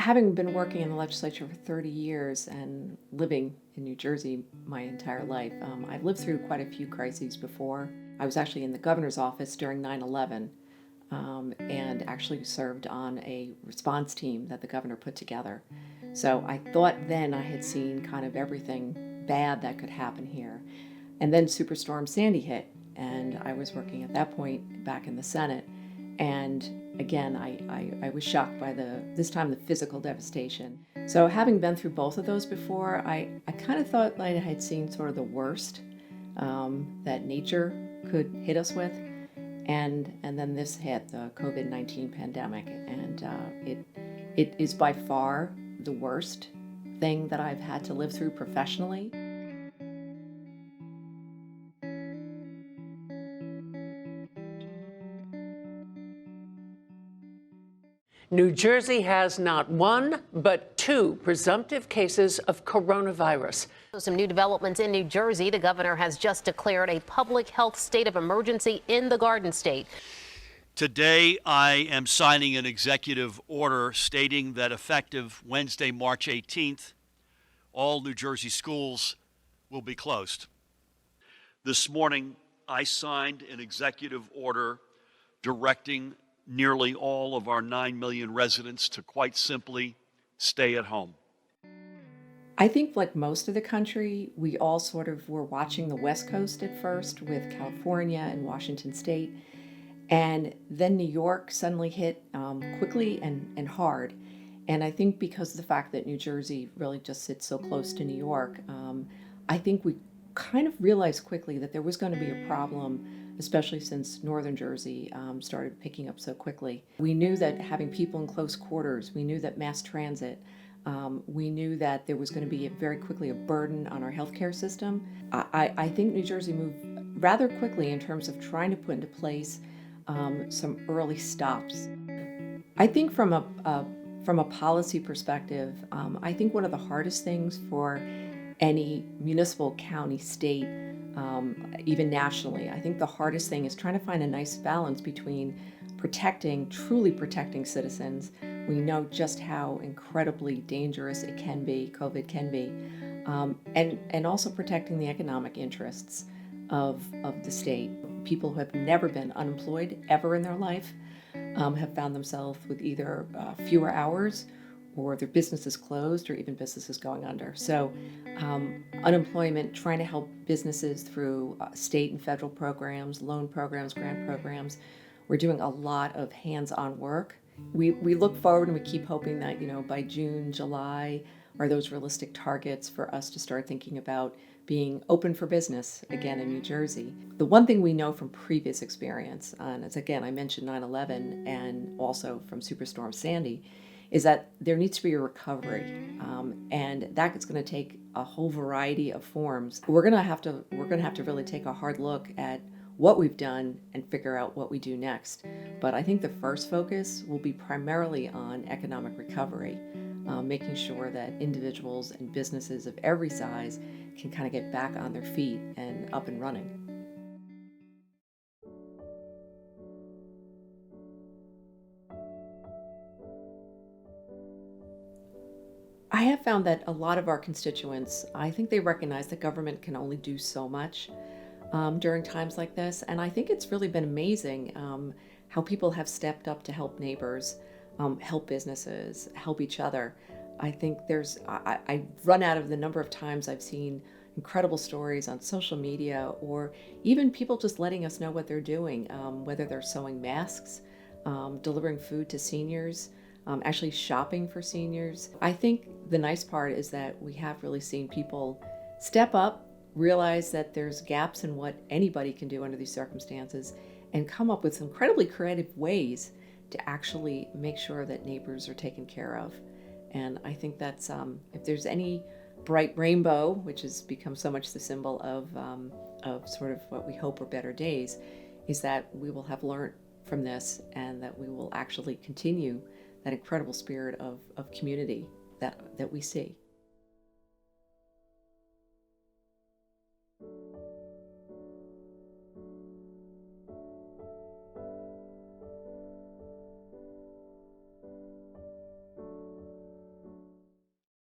Having been working in the legislature for 30 years and living in New Jersey my entire life, I've lived through quite a few crises before. I was actually in the governor's office during 9/11 and actually served on a response team that the governor put together. So I thought then I had seen kind of everything bad that could happen here. And then Superstorm Sandy hit, and I was working at that point back in the Senate. And again, I was shocked by this time, the physical devastation. So having been through both of those before, I kind of thought like I had seen sort of the worst that nature could hit us with. And then this hit, the COVID-19 pandemic, and it is by far the worst thing that I've had to live through professionally. New Jersey has not one, but two presumptive cases of coronavirus. Some new developments in New Jersey. The governor has just declared a public health state of emergency in the Garden State. Today, I am signing an executive order stating that effective Wednesday, March 18th, all New Jersey schools will be closed. This morning, I signed an executive order directing nearly all of our 9 million residents to quite simply stay at home. I think like most of the country, we all sort of were watching the West Coast at first with California and Washington State. And then New York suddenly hit quickly and hard. And I think because of the fact that New Jersey really just sits so close to New York, I think we kind of realized quickly that there was going to be a problem, especially since Northern Jersey started picking up so quickly. We knew that having people in close quarters, we knew that mass transit, we knew that there was going to be very quickly a burden on our healthcare system. I think New Jersey moved rather quickly in terms of trying to put into place some early stops. I think from a policy perspective, I think one of the hardest things for any municipal, county, state, even nationally, I think the hardest thing is trying to find a nice balance between truly protecting citizens. We know just how incredibly dangerous it can be, COVID can be, and also protecting the economic interests of the state. People who have never been unemployed ever in their life have found themselves with either fewer hours or their businesses closed or even businesses going under. So unemployment, trying to help businesses through state and federal programs, loan programs, grant programs. We're doing a lot of hands-on work. We look forward and we keep hoping that, by June, July are those realistic targets for us to start thinking about being open for business again in New Jersey. The one thing we know from previous experience, and as again I mentioned 9/11 and also from Superstorm Sandy, is that there needs to be a recovery, and that's going to take a whole variety of forms. We're going to have to really take a hard look at what we've done and figure out what we do next. But I think the first focus will be primarily on economic recovery, making sure that individuals and businesses of every size can kind of get back on their feet and up and running. I have found that a lot of our constituents, I think they recognize that government can only do so much during times like this. And I think it's really been amazing how people have stepped up to help neighbors, help businesses, help each other. I think I run out of the number of times I've seen incredible stories on social media or even people just letting us know what they're doing, whether they're sewing masks, delivering food to seniors, actually shopping for seniors. I think the nice part is that we have really seen people step up, realize that there's gaps in what anybody can do under these circumstances, and come up with some incredibly creative ways to actually make sure that neighbors are taken care of. And I think that's, if there's any bright rainbow, which has become so much the symbol of sort of what we hope are better days, is that we will have learned from this and that we will actually continue that incredible spirit of community that we see.